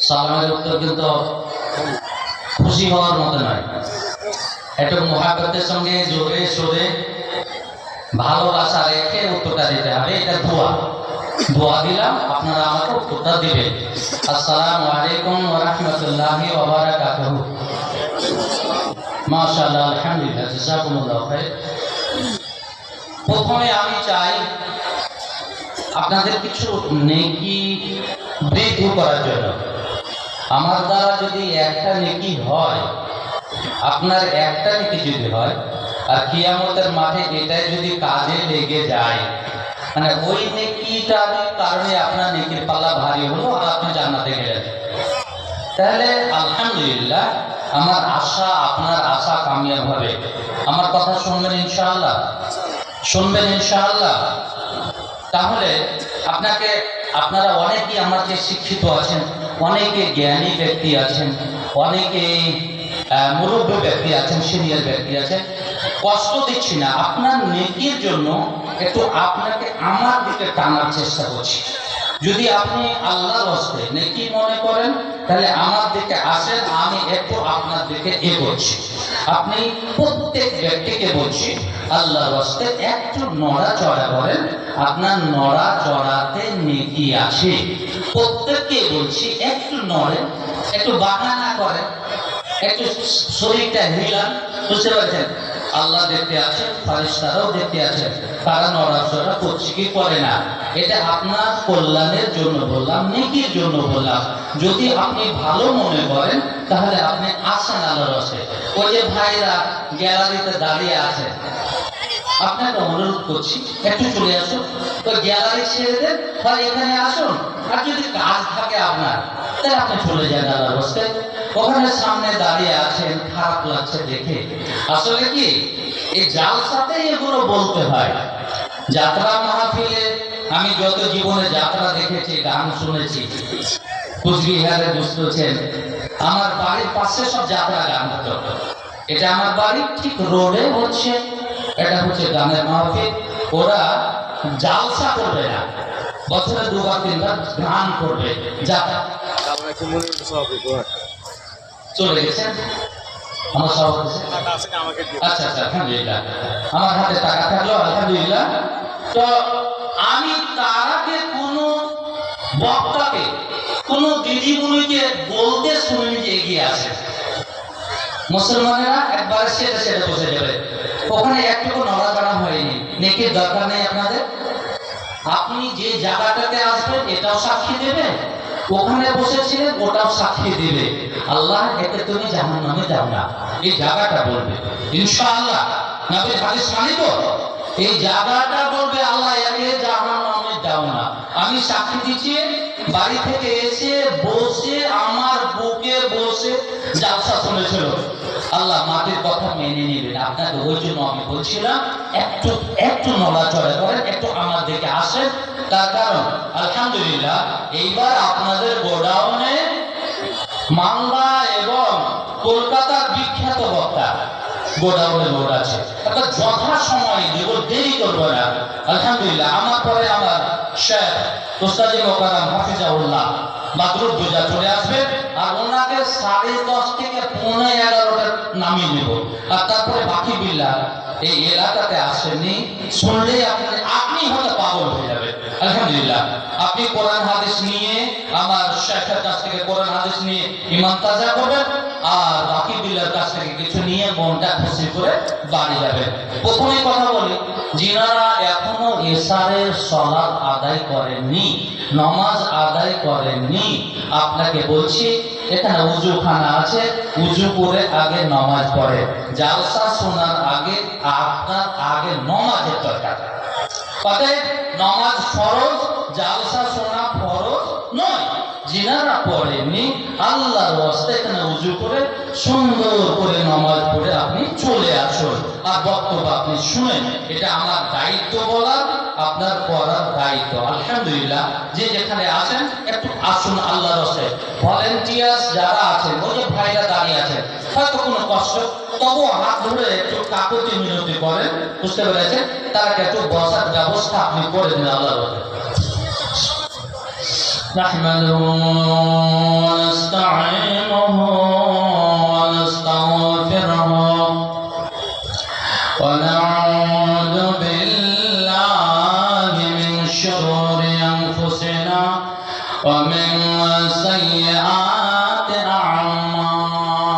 সালামের উত্তর কিন্তু খুশি হওয়ার মতো নয়, একটু মহাব্বতের সঙ্গে জোরে সোরে ভালোবাসা রেখে উত্তরটা দিতে হবে। এটা দোয়া দিলাম, আপনারা আমাকে উত্তরটা দিবেন। আসসালামু আলাইকুম ওয়া রাহমাতুল্লাহি ওয়া বারাকাতুহু। মাশাআল্লাহ, আলহামদুলিল্লাহ, জাযাকুমুল্লাহু খাইর। প্রথমে আমি চাই আপনাদের কিছু নেকি বৃদ্ধি করার জন্য। আমার দ্বারা যদি একটা নেকি হয়, আপনার একটা নেকি যদি হয়, আর কিয়ামতের মাঠে এটাই যদি কাজে লেগে যায়, মানে ওই নেকিটার কারণে আপনার নেকির পাল্লা ভারী হলো আর আপনি জান্নাতে গেলেন, তাহলে আলহামদুলিল্লাহ, আমার আশা আপনার আশা কামিয়াব হবে। আমার কথা শুনবেন ইনশাআল্লাহ? শুনবেন ইনশাআল্লাহ? তাহলে আপনারা অনেকেই আমার যে শিক্ষিত আছেন, অনেকে জ্ঞানী ব্যক্তি আছেন, অনেকে মুরব্বী ব্যক্তি আছেন, সিনিয়র ব্যক্তি আছেন, কষ্ট দিচ্ছি না, আপনার নেকির জন্য একটু আপনাকে আমার দিকে টানার চেষ্টা করছি। যদি আপনি আল্লাহর হস্তে নেকি মনে করেন, তাহলে আমার দিকে আসেন, আমি একটু আপনার দিকে এগোচ্ছি। আপনি প্রত্যেক ব্যক্তিকে বলছি, আল্লাহর হস্তে একটু নড়াচড়া করেন, আপনার নড়াচড়াতে নেকি আছে। প্রত্যেককে বলছি একটু নড়েন, একটু বাহানা করেন, একটু শরীরটা হিলান। বুঝতে পারছেন? আল্লাহ দেখতে আছেন, ফারিস্তারাও দেখতে আছেন, তারা নড়াচড়া করছে কি করে না। এটা আপনার কল্যাণের জন্য বললাম, নেকির জন্য বললাম। যদি আপনি ভালো মনে করেন, তাহলে আপনি আসেন আল্লাহর হস্তে। ওই যে ভাইরা গ্যালারিতে দাঁড়িয়ে আছেন, আপনাকে অনুরোধ করছি একটু চলে আসুন, তো গ্যালারি ছেড়ে দেন, বা এখানে আসুন। আর যদি কাজ থাকে আপনার, তাহলে আপনি চলে যান আল্লাহর হস্তে। ওখানে সামনে দাঁড়িয়ে আছেন, খারাপ লাগছে দেখে। আসলে কি, এই জালসাতে এগুলো বলতে হয়। যাত্রা মাহফিলে আমি যত জীবনে যাত্রা দেখেছি, গান শুনেছি, কুচবিহারে বুঝতেছেন, আমার বাড়ির পাশে সব যাত্রা গান হতো। এটা আমার বাড়ি ঠিক রোডে হচ্ছে, এটা হচ্ছে গানের মাহফিল। ওরা জালসা করবে না, বছরে দুবার তিনবার গান করবে। যাত্রা চলে গেছেন আমার সভাপতি। আচ্ছা আচ্ছা, আলহামদুলিল্লাহ, আমার হাতে টাকা থাকলো, আলহামদুলিল্লাহ। তো আমি তার আগে কোনো বক্তাকে, কোনো দিদিমণিকে বলতে শুনিনি যে এগিয়ে আসে। মুসলমানেরা একবার সেটা সেটা বসে যাবে, ওখানে একটুকু নড়াচড়া হয়নি। নেকির দরকার নেই আপনাদের। আপনি যে জায়গাটাতে আসবেন এটাও সাক্ষী দেবে, ওখানে বসেছিলেন ওটাও সাক্ষী দিবে। আল্লাহ এতে তুমি জাহান্নামে যাও না, এই জায়গাটা বলবে ইনশাআল্লাহ। নবীর হাদিস মানি তো, এই জায়গাটা বলবে আল্লাহ এতে জাহান্নামে যাও না। আমি সাক্ষী দিচ্ছি, বাড়ি থেকে এসে বসে আমার বুকে বসে জালসা শুনেছিল। আল্লাহ মাটির কথা মেনে নেবেন। আপনাকে ওই জন্য আমি বলছিলাম একটু একটু নড়াচড়া করেন, একটু আমার দিকে আসেন। তার কারণ আলহামদুলিল্লাহ, এইবার আপনাদের গোডাউনে মালদা এবং কলকাতার বিখ্যাত বক্তা গোডাউনে লোড আছে, অর্থাৎ যথা সময় দেব, দেরি করবো না। আলহামদুলিল্লাহ, আমার পরে আমার শেখ উস্তাদে মোকাররম হাফিজাহুল্লাহ মাদরুদ্দোজা চলে আসবেন, আর ওনাকে 10:30 থেকে 11:15 নামিয়ে নেব। আর তারপরে বাকি বিল্লাহ এই এলাকাতে আসেননি, শুনলেই আপনি হয়তো পাগল হয়ে যাবেন। আলহামদুলিল্লাহ, আপনি কোরআন হাদিস নিয়ে আমার শেখের কাছ থেকে কোরআন হাদিস নিয়ে ইমান তাজা করবেন, আর বাকি বিল্লার কাছ থেকে কিছু নিয়ে মনটা খুশি করে বাড়ি যাবেন। প্রথমে কথা বলি, যিনারা এখনো এশারের সালাত আদায় করেননি, নামাজ আদায় করেননি, আপনাকে বলছি এখানে উজুখানা আছে, উজু করে আগে নামাজ পড়ে। জালসা শোনার আগে আপনার আগে নামাজের দরকার। অতএব নামাজ ফরজ, জালসা শোনা ফরজ নয়। যিনারা পড়েননি, আল্লাহর ওয়াস্তে এখানে উজু করে সুন্দর করে নামাজ পড়ে আপনি চলে আসুন, আর বক্তব্য আপনি শুনেন। এটা আমার দায়িত্ব বলার, আপনার পড়ার দায়িত্ব। আলহামদুলিল্লাহ, যে যেখানে আছেন একটু আসুন আল্লাহর ওয়াস্তে। ভলেন্টিয়ার্স যারা আছেন, ওই যে ভাইরা দাঁড়িয়ে আছেন, হয়তো কোনো কষ্ট, তবুও হাত ধরে একটু কাকুতি মিনতি করেন, বুঝতে পেরেছেন? তারা একটু বসার ব্যবস্থা আপনি করে দিন আল্লাহর ওয়াস্তে। نحمده ونستعينه ونستغفره ونعوذ بالله من شرور أنفسنا ومن سيئات أعمالنا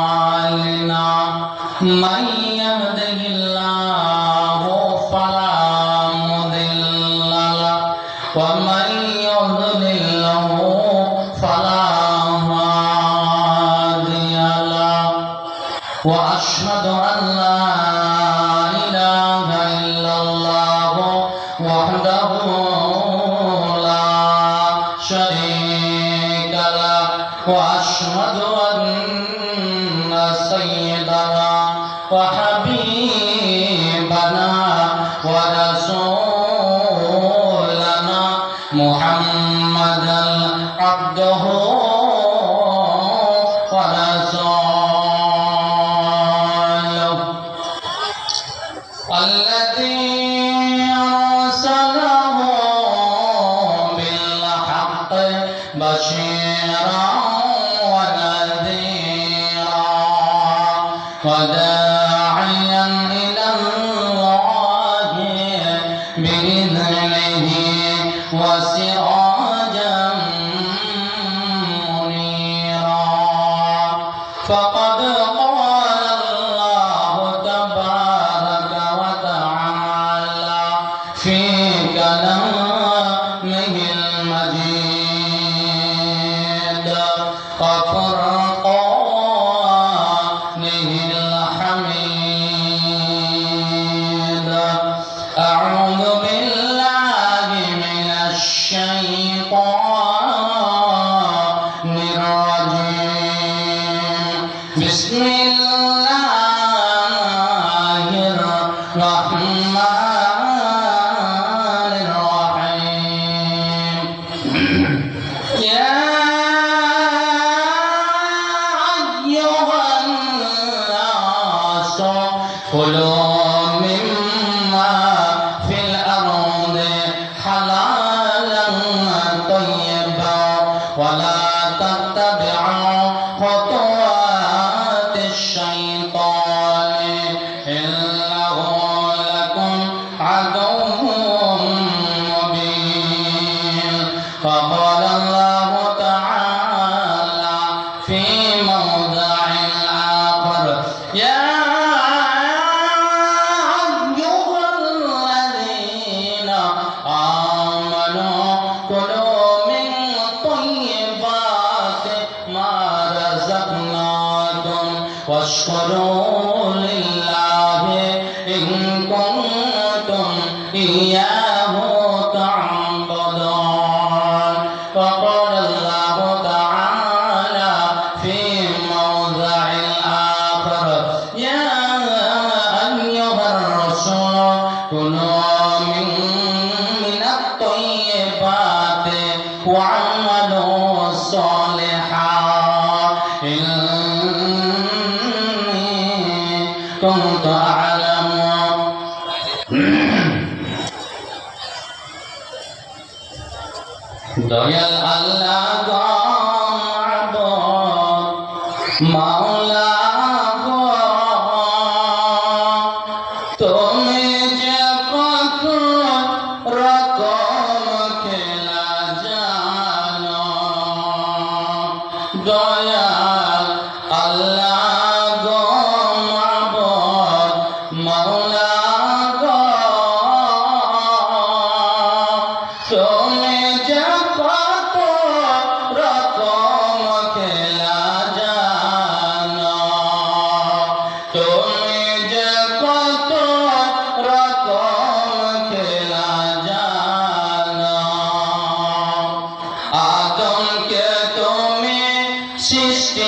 من يهده الله فلا مضل له ومن يضلل فلا هادي له وأشهد أن لا إله إلا الله وحده لا شريك له وأشهد أن سيدنا وحبيبنا ورسولنا محمدا عبده ورسوله الذي أرسله بالحق بشيرا ونذيرا وداعيا إلى الله بإذنه وسراجا منيرا فقد قال الله تبارك وتعالى في كلامه المجيد وفرقانه الحميد أعوذ بالله من الشيطان الرجيم بسم الله الرحمن الرحيم يا أيها الناس كلوا مما في الأرض حلالا طيبا ولا تتبعوا خطوات الشيطان إنه لكم عدو مبين فقال الله تعالى في موضع آخر يا أيها الذين آمنوا كلوا من طيبات ما رزقناكم واشكروا لله إن كنتم إياه تعبدون وقال الله تعالى في موضع آخر يا أيها الرسول كلوا من الطيبات واعملوا صالحا إني كنت أعلم দয়াল আল্লাহ গো মাবুদ মাওলা গো তুমি যে কত রকম খেলা জানো দয়াল আল্লাহ গো মাবুদ মাওলা গো তুমি যে কত রকম খেলা জানো তুমি যে কত রকম খেলা জানো আদমকে তুমি সৃষ্টি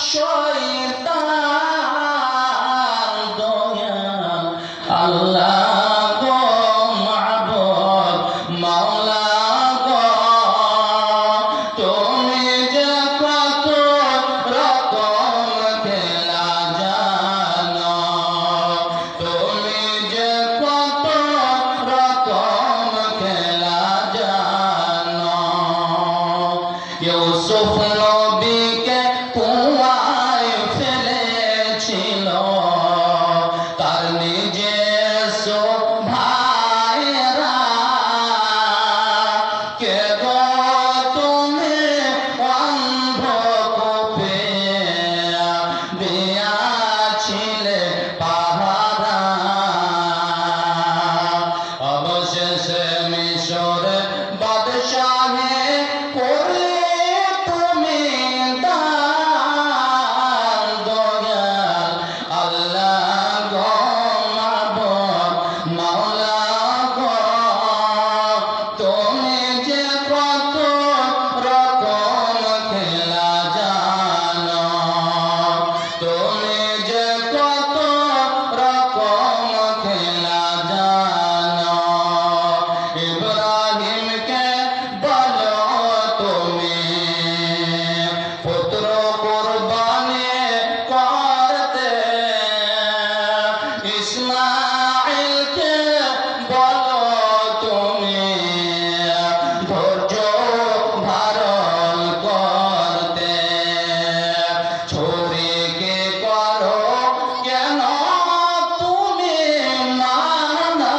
শয়তান দয়াল আল্লাহ গো মাবুদ মাওলা গো তুমি যে কত রকম খেলা জানো তুমি যে কত রকম খেলা জানো ইউসুফ নবীকে কুয়ায় ফেলেছিল তার নিজস্ব ভাইরা কে গো তুমি অন্ধকূপে দিয়াছিলে পাহারা অবশেষে মিশরের বাদশাহে করলে তুমি দান দয়াল আল্লাহ গো মাবুদ মাওলা গো তুমি যে কত রকম খেলা জানো তুমি যে কত রকম খেলা জানো ইব্রাহিমকে বলো তুমি পুত্র কুরবানি করতে ইসমাঈলকে বলো তুমি ধৈর্য ধারণ করতে ছুরিকে করো কেন তুমি মানা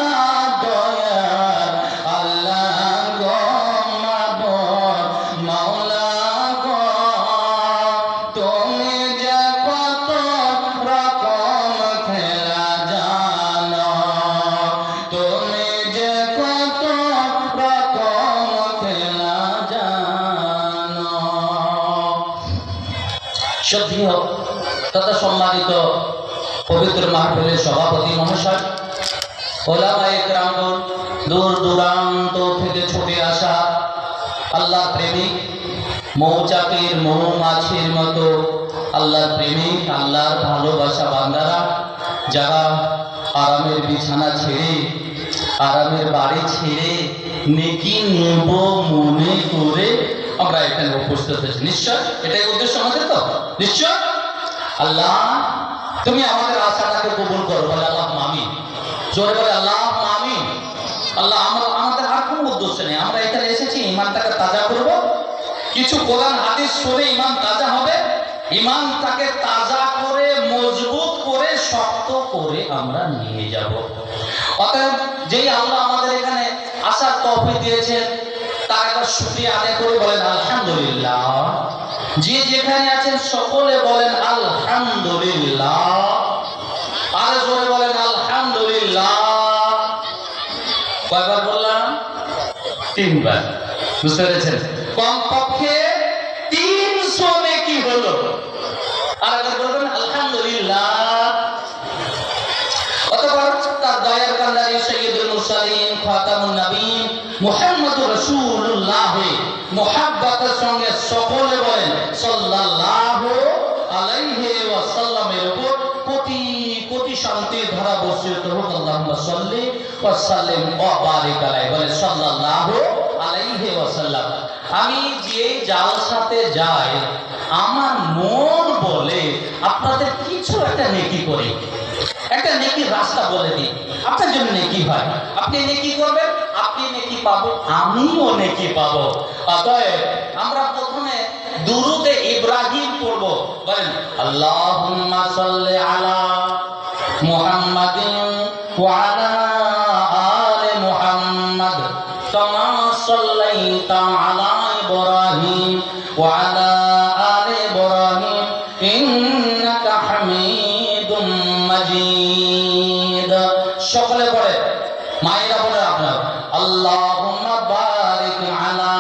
দয়াল আল্লাহ গো মাবুদ মাওলা গো তুমি যে কত রকম খেলা জানো তুমি যে কত রকম খেলা জানো শ্রদ্ধেয় তথা সম্মানিত পবিত্র মাহফিলের সভাপতি মহাশয় ওলামায়ে কেরামগণ দূর দূরান্ত থেকে ছুটে আসা আল্লাহ প্রেমিক মৌচাকের মৌমাছির মতো আল্লাহর প্রেমিক আল্লাহর ভালোবাসা বান্দারা যারা আরামের বিছানা ছেড়ে আরামের বাড়ি ছেড়ে নেকি নেব মনে করে আমরা এখানে উপস্থিত হয়েছি নিশ্চয় এটাই উদ্দেশ্য আমাদের তো নিশ্চয় আল্লাহ তুমি আমাদের আশাটাকে কবুল করো বলে আল্লাহ আমিন জোরে বলে আল্লাহ আমিন আল্লাহ আমাদের আর কোনো উদ্দেশ্য নেই আমরা এখানে এসেছি ইমানটাকে তাজা করব কিছু কোরআন হাদিস শুনে ইমান তাজা হবে ইমানটাকে তাজা করে মজবুত করে শক্ত করে আমরা নিয়ে যাব অতএব যেই আল্লাহ আমাদের এখানে আসার তৌফিক দিয়েছেন তার একবার শুকরিয়া আদায় করে বলেন আলহামদুলিল্লাহ যে যেখানে আছেন সকলে বলেন আলহামদুলিল্লাহ আর জোরে বলেন আলহামদুলিল্লাহ কয়বার বললাম তিনবার বুঝতে পেরেছেন কমপক্ষে 300 নেকি হলো আর একবার বলবেন আলহামদুলিল্লাহ অতঃপর তার দয়ার কান্দারি সাইয়্যিদুল মুরসালিন খাতামুন নবীন মুহাম্মদুর রাসূলুল্লাহ মুহাব্বতের সঙ্গে সকলে বলেন সাল্লাল্লাহু আলাইহি ওয়াসাল্লামের উপর কোটি কোটি শান্তির ধারা বর্ষিত হোক আল্লাহুম্মা সাল্লি ওয়া সাল্লিম ওয়া বারিক আলাইহি বলেন সাল্লাল্লাহু আলাইহি ওয়াসাল্লাম আমি যে জালসাতে যাই আমার মন বলে আপনাদের কিছু একটা নেকি করি একটা নেকির রাস্তা বলে দিই আপনার জন্য নেকি হয় আপনি নেকি করবেন আপনি নেকি পাবো আমিও নেকি পাবো অতএব আমরা প্রথমে দুরুদে ইব্রাহিম পড়ব বলেন আল্লাহুম্মা সাল্লি আলা মুহাম্মাদিন ওয়া আলা আলি মুহাম্মাদ কামা সাল্লাইতা আলা ইব্রাহিম ওয়া আলা আলি ইব্রাহিম ইন্নাকা হামিদুম মাজিদ সকলে পড়ে মায়েরা বলে আপনার আল্লাহুম্মা বারিক আলা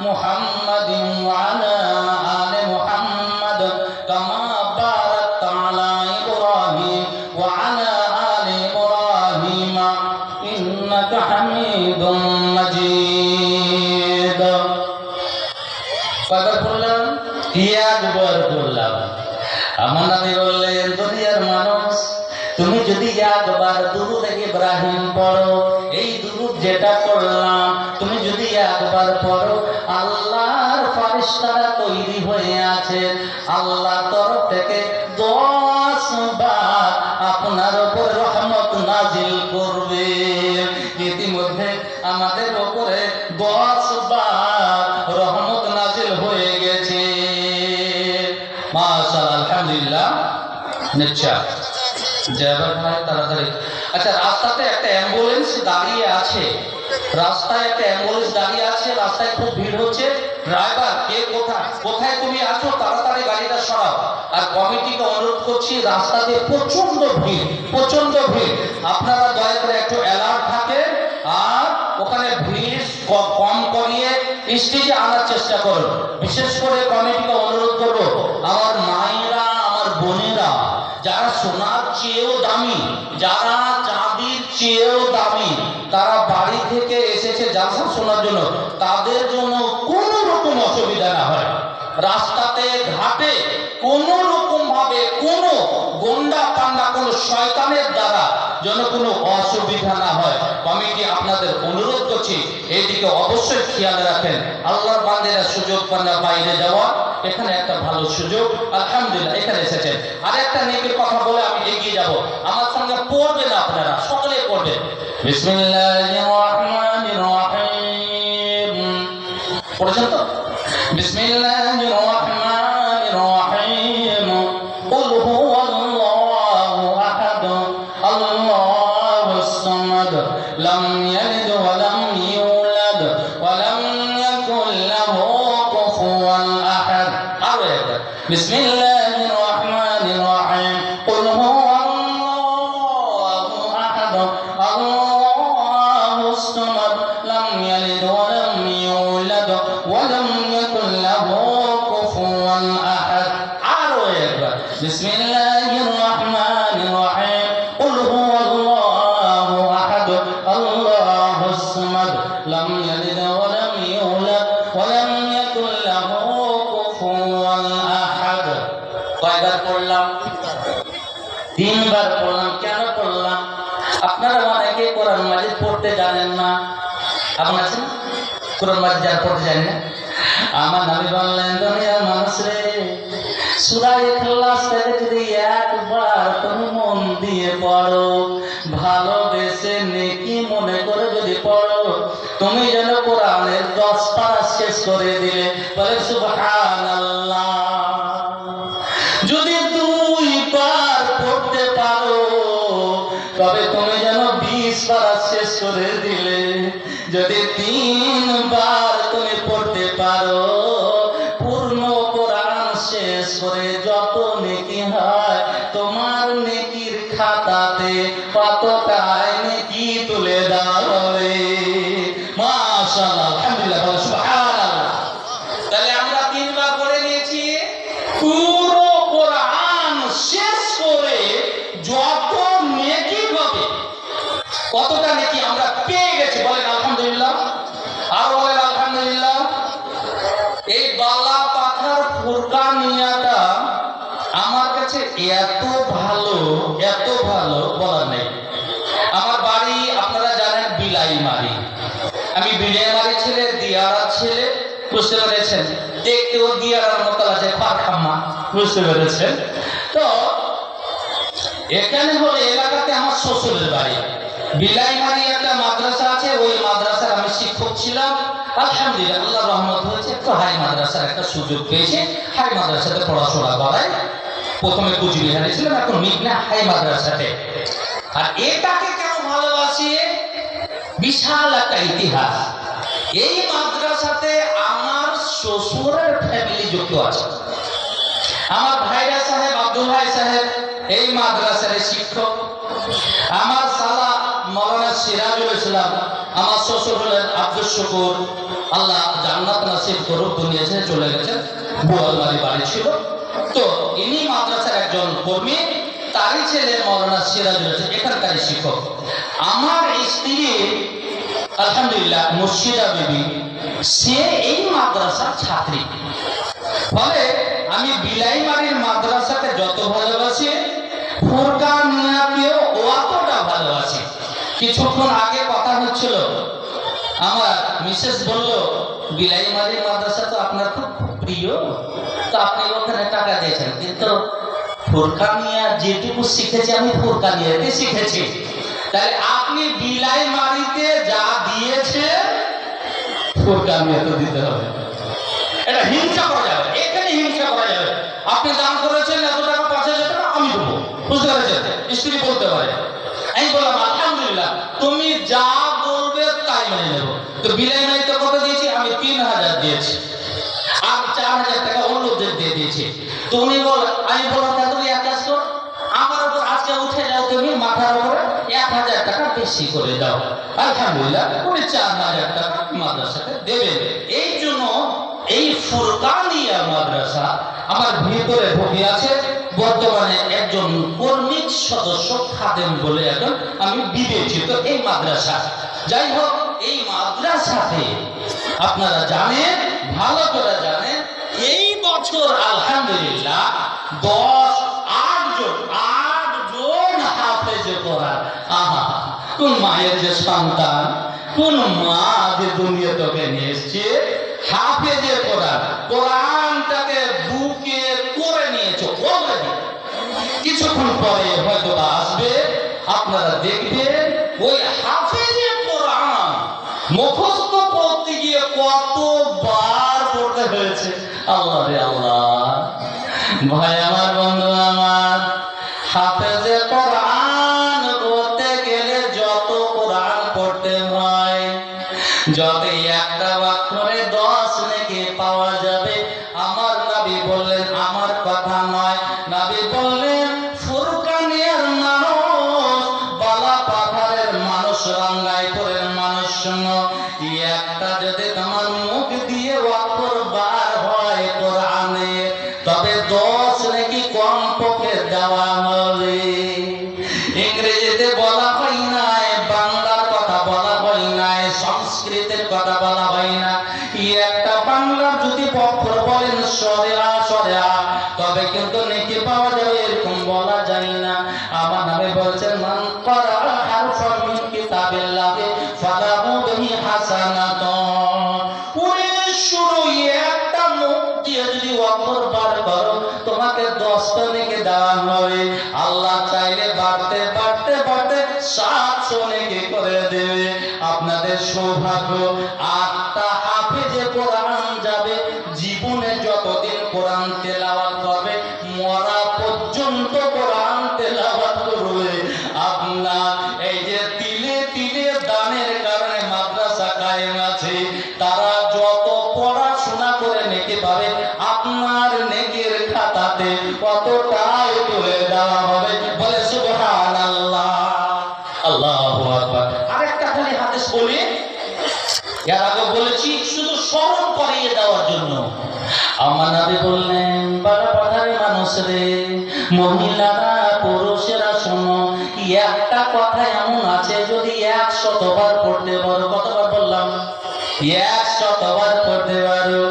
মুহাম্মাদিন ওয়া আলা আলি মুহাম্মাদ কামা বারাকতা আলা ইব্রাহিম ওয়া আলা আলি ইব্রাহিম ইন্নাকা হামিদুম মাজিদ কয়বার পড়লাম একবার পড়লাম আমার নবী বললেন, দুনিয়ার মানুষ, তুমি যদি একবার দুরূদ ইব্রাহিম পড়ো, এই দুরূদ যেটা পড়লাম তুমি যদি একবার পড়ো, আল্লাহর ফেরেশতারা তৈরি হয়ে আছে, আল্লাহর তরফ থেকে 10 বার আপনার উপর রহমত নাজিল করবে। ইতিমধ্যে আমাদের উপরে 10 বার রহমত নাজিল হয়ে গেছে। মাশাআল্লাহ, আলহামদুলিল্লাহ। নিশ্চয় যাবার ভাই তাড়াতাড়ি। আচ্ছা, রাস্তাতে একটা অ্যাম্বুলেন্স দাঁড়িয়ে আছে, রাস্তায় একটা অ্যাম্বুলেন্স দাঁড়িয়ে আছে, রাস্তায় খুব ভিড় হচ্ছে। ড্রাইভার, কে কোথায় তুমি আছো, তাড়াতাড়ি গাড়িটা সরাও। আর কমিটিকে অনুরোধ করছি, রাস্তাতে প্রচন্ড ভিড়, প্রচন্ড ভিড়, আপনারা দয়া করে একটু অ্যালার্ট থাকে আর ওখানে ভিড় কম করিয়ে স্টেজে আনার চেষ্টা করুন। বিশেষ করে কমিটিকে অনুরোধ করবো, আমার মায়েরা, আমার বোনেরা, যারা সোনার চেয়েও দামি, যারা চাঁদির চেয়েও দামি, তারা বাড়ি থেকে এসেছে জালসা শোনার জন্য, তাদের জন্য কোনো রকম অসুবিধা না হয়। রাস্তাতে ঘাটে কোনো রকম ভাবে কোনো গন্ডা পান্ডা, কোনো শয়তানের দ্বারা যেন কোনো অসুবিধা না হয়। কমিটি আপনাদের অনুরোধ করছি, এইদিকে অবশ্যই খেয়াল রাখেন। আল্লাহর বান্দারা সুযোগ পান না বাইরে যাওয়া, এখানে একটা ভালো সুযোগ, আলহামদুলিল্লাহ এখানে এসেছেন। আর একটা নেকের কথা বলে আমি এগিয়ে যাব, আমার সঙ্গে পড়বেন, আপনারা সকলে পড়বেন। বিসমিল্লাহির রহমানির রহিম। পড়েছেন তো? বিসমিল্লাহির রহমানির রহিম। কুল হুয়াল্লাহু আহাদ, আল্লাহুস সামাদ, লাম ইয়ালিদ ওয়া লাম ইউলাদ ওয়া লাম ইয়াকুল লাহু কুফুওয়ান আহাদ। আরো একবার, বিসমিল্লাহির রহমানির রহিম। কুল হুয়াল্লাহু আহাদ, আল্লাহুস সামাদ, লাম ইয়ালিদ ওয়া লাম ইউলাদ ওয়া লাম ইয়াকুল লাহু কুফুওয়ান আহাদ। আরো একবার, বিসমিল্লাহির রহমানির রহিম। কুল হুয়াল্লাহু আহাদ, আল্লাহুস সামাদ, লাম ইয়ালিদ ওয়া লাম ইউলাদ ওয়া লাম ইয়াকুল লাহু কুফুওয়ান আহাদ। কয়বার পড়লাম? 3 বার পড়লাম। কেন পড়লাম? আপনারা অনেকে কোরআন মাজিদ পড়তে জানেন না, এমন আছে না? কোরআন মাজিদ যারা পড়তে জানেন না, আমার নবী বললেন, দুনিয়ার মানুষ রে, সূরা ইখলাস থেকে যদি একবার তুমি মন দিয়ে পড়ো, ভালোবেসে নেকি মনে করে যদি পড়ো, তুমি যেন কোরআনের 10 পারা শেষ করে দিলে। বলে সুবহানাল্লাহ। যদি 2 বার পড়তে পারো, তবে তুমি যেন 20 পারা শেষ করে দিলে। যদি 3 বার তুমি পড়তে পারো, পূর্ণ কোরআন শেষ করে যত নেকি হয়, তোমার নেকির খাতাতে কতটাই নেকি তুলে দেওয়া হবে। মাশাআল্লাহ, আলহামদুলিল্লাহ, বলো সুবহানাল্লাহ। তাহলে আমরা 3 বার পড়ে নিয়েছি, পুরো কোরআন শেষ করে যত নেকি হবে, কতটা নেকি আমরা পেয়ে গেছি। বলেন আলহামদুলিল্লাহ, আর বলেন আলহামদুলিল্লাহ। এই বালা পাথার ফুরকানিয়াটা আমার কাছে এত ভালো, এত ভালো বলার নেই। আমার বাড়ি আপনারা জানেন বিলাইমারি, আমি বিলাইমারি ছেলে, দিয়ারা ছেলে, বুঝতে পেরেছেন? দেখতেও দিয়ারার মতো আছে, পারখাম্মা, বুঝতে পেরেছেন তো? এখানে হলো এলাকাতে আমার শ্বশুরের বাড়ি। বিলাইমারি একটা মাদ্রাসা আছে, ওই মাদ্রাসার আমি শিক্ষক ছিলাম। আলহামদুলিল্লাহ, আল্লাহ রহমত হয়েছে, তো হাই মাদ্রাসার একটা সুযোগ পেয়েছে, হাই মাদ্রাসাতে পড়াশোনা করায়। প্রথমে কুচবিহারে ছিলাম, এখন মিগনা হাই মাদ্রাসাতে। আর এটাকে কেন ভালোবাসি? বিশাল একটা ইতিহাস। এই মাদ্রাসাতে আমার শ্বশুরের ফ্যামিলি যুক্ত আছে। আমার ভাইরা সাহেব, আব্দুল ভাই সাহেব এই মাদ্রাসার শিক্ষক। আমার সালা মাওলানা সিরাজুল ইসলাম, আমার শ্বশুর হলেন আব্দুল শুকুর, আল্লাহ জান্নাত নসিব করুক, দুনিয়া ছেড়ে চলে গেছেন, বোয়ালমারি বাড়ি ছিল। তো ইনি মাদ্রাসার একজন কর্মী, তারই ছেলে মাওলানা সিরাজুল ইসলাম এখানকারই শিক্ষক। আমার স্ত্রী আলহামদুলিল্লাহ মুর্শিদা বিবি, সে এই মাদ্রাসার ছাত্রী। ফলে আমি বিলাইমারির মাদ্রাসাতে যত ভালোবাসি ফুরকান মিয়াকেও অতটা ভালোবাসি। কিছুক্ষণ আগে কথা হচ্ছিল, আমার মিসেস বলল বিলাইমারি মাদ্রাসা তো আপনার খুব প্রিয়, তো আপনি ওখানে টাকা দিয়েছেন, কিন্তু ফুরকান মিয়া যেটুকু শিখেছি আমি ফুরকান মিয়াতে শিখেছি, তাহলে আপনি বিলাইমারিতে যা দিয়েছে ফুরকান মিয়া তো দিতে হবে। এটা হিংসা করা যাবে, এখানে হিংসা করা যাবে। আপনি দান করেছেন এত টাকা, ৫,০০০ টাকা আমি দেবো, বুঝতে পেরেছেন? স্ত্রী বলতে পারে। আমি বললাম আলহামদুলিল্লাহ, তুমি যা বলবে তাই মেনে নেবো। তো বিলাইমারিতে কত দিয়েছি? আমি ৩,০০০ দিয়েছি, আর ৪,০০০ টাকা অন্যদের দিয়ে দিয়েছি। তুমি বল, আমি বললাম তুমি এক কাজ করো, আমার উপর আজকে উঠে যাও, তুমি মাথার উপরে ১,০০০ টাকা বেশি করে দাও। আলহামদুলিল্লাহ, উনি ৪,০০০ টাকা মাদ্রাসাতে দেবেন। এই জন্য এই ফুরকানিয়া মাদ্রাসা আমার ভিতরে ঢুকে আছে। বর্তমানে একজন কর্মী সদস্য খাদেম বলে এখন আমি বিবেচিত এই মাদ্রাসা। যাই হোক, এই মাদ্রাসাতে আপনারা জানেন, ভালো করে জানেন, এই বছর আলহামদুলিল্লাহ ৮জন হাফেজ কোরআন। আহা, কোন মায়ের যে সন্তান, কোন মা যে দুনিয়া তোকে নিয়ে এসছে, হাফেজে কোরআন, কোরআনটাকে বুকে করে নিয়েছো অলরেডি। কিছুক্ষণ পরে হয়তো আসবে, আপনারা দেখবেন ওই হাফেজে কোরআন মুখস্থ করতে গিয়ে কতবার পড়তে হয়েছে। আল্লাহ রে আল্লাহ, ভাই আমার, বন্ধু আমার, হাফেজে কোরআন করতে গেলে যত কোরআন পড়তে হয়, যত একটা অক্ষরে 10 নেকি পাওয়া যাবে। আমার নবী বললেন, আমার কথা নয়, নবী বললেন ফুরকানের মানুষ, বালা পাথরের মানুষ, রাঙ্গাইপুরের মানুষ, শোনো, একটা যদি তোমার মুখ দিয়ে অক্ষর বার হয় কোরআনে, তবে 10 নাকি কম পক্ষে দেওয়া হবে। ইংরেজিতে বলা হয় নাই, বাংলার কথা বলা হয় নাই, সংস্কৃতের কথা বলা হয় না। একটা বাংলার যদি অক্ষর বলেন সরেয়া সরেয়া, তবে কিন্তু নেকি পাওয়া যাবে, এরকম বলা যায় না। আমার নামে বলছেন মান করা হারফান মিন কিতাবিল্লাহি ফালাহু বিহি হাসানাতুন। পুরো শুরু একটা মুখ দিয়ে যদি অক্ষর বার করো, তোমাকে 10টা নেকি দেওয়া হবে। আল্লাহ চাইলে বাড়তে বাড়তে বাড়তে 700 নেকি করে দেবে। আপনাদের সৌভাগ্য, 8টা হাফেজে কোরআন যাবে, জীবনে যতদিন কোরআন তেলাওয়াত করবে, মরা পর্যন্ত কোরআন তেলাওয়াত করবে। আপনার এই যে তিলে তিলে দানের কারণে মাদ্রাসা কায়েম আছে, তারা যত পড়াশোনা করে নেকি পাবে, আপনার নেকির খাতাতে কতটাই তুলে দেওয়া হবে। বলে সুবহানাল্লাহ, আল্লাহু আকবার। আরেকটা খালি হাদিস বলি, এর আগে বলেছি শুধু স্মরণ করিয়ে দেওয়ার জন্য। আমার নবী বললেন, বালা পাথারে মানুষ রে, মহিলারা পুরুষেরা শোনো, একটা কথা এমন আছে, যদি 100 বার পড়তে পারো, কতবার বললাম? 100 বার পড়তে পারো,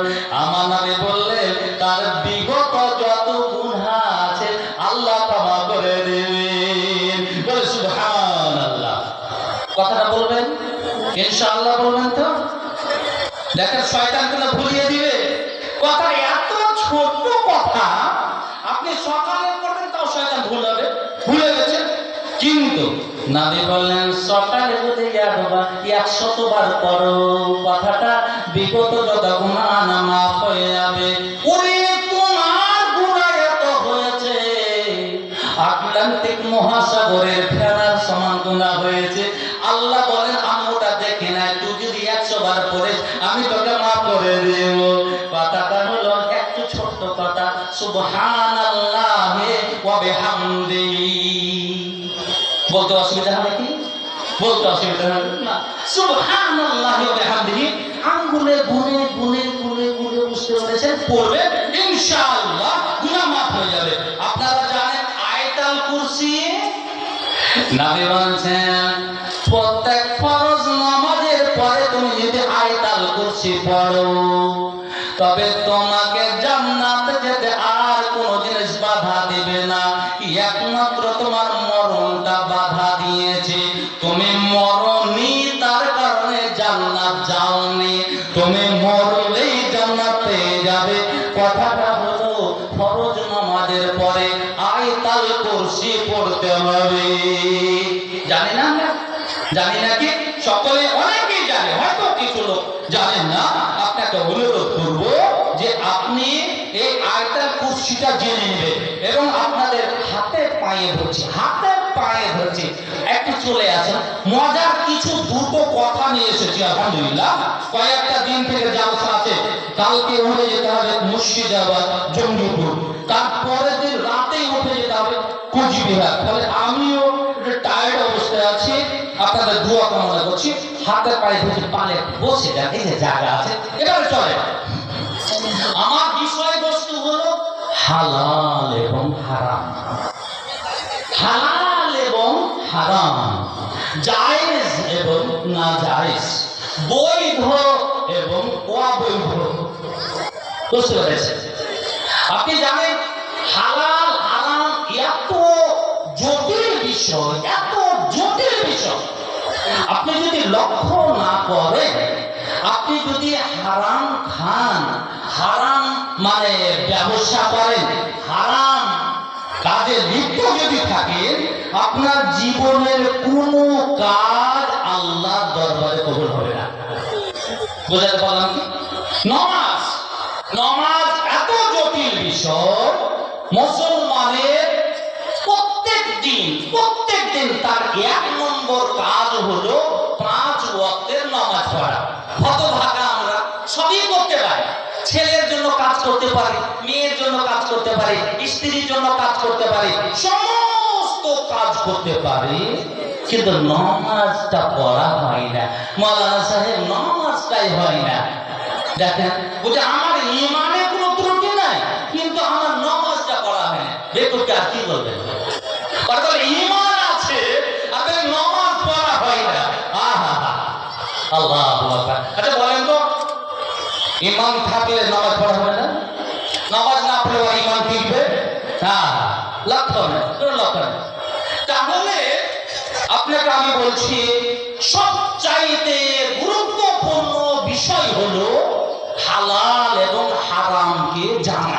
আমার নবী বললেন তার বিগত যত গুনাহ আছে আল্লাহ ক্ষমা করে দেবেন। বলে সুবহানাল্লাহ। কথাটা বলবেন ইনশাআল্লাহ, বলবেন তো? দেখেন শয়তান কিন্তু ভুলিয়ে দিবে। কথা এত ছোট কথা, আপনি সকালে পড়বেন তাও শয়তান ভুলে গেছে। কিন্তু নবী বললেন সকালে যদি 100 বার পড়ো, কথাটা বিগত যত গুনাহ মাফ হয়ে যাবে। ওরে তোমার গুনাহ এত হয়েছে, আটলান্টিক মহাসাগরের ফেনার সমান গুনাহ হয়েছে। আল্লাহ বলেন আমি ওটা দেখি না, তুই যদি 100 বার পড়িস আমি তোকে মাফ করে দেব। কথাটা হলো একটু ছোট্ট কথা, সুবহানাল্লাহি ওয়া বিহামদিহি। বলতে অসুবিধা হবে কি? বলতে অসুবিধা হবে না। সুবহানাল্লাহি ওয়া বিহামদিহি আঙ্গুলে গুনে গুনে গুনে গুনে বুঝতে পেরেছেন, পড়বে ইনশাআল্লাহ গুনাহ মাফ হয়ে যাবে। আপনারা জানেন আয়াতুল কুরসি, নবী বলেন প্রত্যেক ফরজ নামাজের পরে তুমি যদি আয়াতুল কুরসি পড়ো, তবে তোমাকে জান্নাতে যেতে আর কোনো জিনিস বাধা দেবে না, একমাত্র তোমার মরণটা বাধা দিয়েছে। তুমি মরণই, তার কারণে জান্নাত যাওনি। তুমি মরলেই জান্নাত পেয়ে যাবে। কথাটা হলো ফরজ নামাজের পরে আয়াতুল কুরসি পড়তে হবে। জানি না আমরা? জানি নাকি? সকলে অনেকেই জানে, হয়তো কিছু লোক জানেন না। আপনাকে অনুরোধ করব যে আপনি এই আয়াতুল কুরসিটা জেনে নেবেন এবং আপনাদের হাতে পায়ে ধরছি, হাতে পায়ে ধরছি, একটু চলে আসেন। মজার কিছু দুটো কথা নিয়ে এসেছি আলহামদুলিল্লাহ। কয়েকটা দিন থেকে জালসা আছে, কালকে উঠে যেতে হবে মুর্শিদাবাদ, জঙ্গিপুর, তারপরের দিন রাতেই উঠে যেতে হবে কুচবিহার। ফলে আমিও একটু টায়ার্ড অবস্থায় আছি, আপনাদের দোয়া কামনা করছি। হাতে পায়ে ধরছি, পালে বসে যান, এই যে জায়গা আছে, এবারে চলে। আমার বিষয়বস্তু হলো হালাল এবং হারাম। হালাল এবং হারাম, জায়েজ এবং নাজায়েজ, বৈধ এবং অবৈধ। বুঝতে পেরেছেন? আপনি জানেন হালাল হারাম এত জটিল বিষয়, এত জটিল বিষয়। আপনি যদি লক্ষ্য না করেন, আপনি যদি হারাম খান, হারাম মানে ব্যবসা করেন, হারাম কাজে লিপ্ত যদি থাকেন, আপনার জীবনের কোনো কাজ আল্লাহর দরবারে কবুল হবে না। বুঝাতে পারলাম কি? নামাজ, নামাজ এত জটিল বিষয়। মুসলমানের প্রত্যেক দিন তার 1 নম্বর কাজ হলো 5 ওয়াক্তের নামাজ পড়া। হতভাগা আমরা, সবই করতে পারি। ছেলের জন্য কাজ করতে পারি, মেয়ের জন্য কাজ করতে পারি, স্ত্রীর জন্য কাজ করতে পারি, সমস্ত কাজ করতে পারি, কিন্তু নামাজটা পড়া হয় না। মাওলানা সাহেব, নামাজটাই হয় না। দেখেন, বলছে আমার ঈমানে কোনো ত্রুটি নাই, কিন্তু আমার নামাজটা পড়া হয় না। বেকুবকে আর কি বলবেন? তাহলে ঈমান আছে আর নামাজ পড়া হয় না। আহা, আল্লাহু আকবার। আচ্ছা বলেন তো, ঈমান থাকলে নামাজ পড়া হবে না? নামাজ না পড়লে ঈমান টিকবে? হ্যাঁ, লক্ষ্য না, লক্ষ্য না। তাহলে আপনাকে আমি বলছি, সবচাইতে গুরুত্বপূর্ণ বিষয় হলো হালাল এবং হারামকে জানা।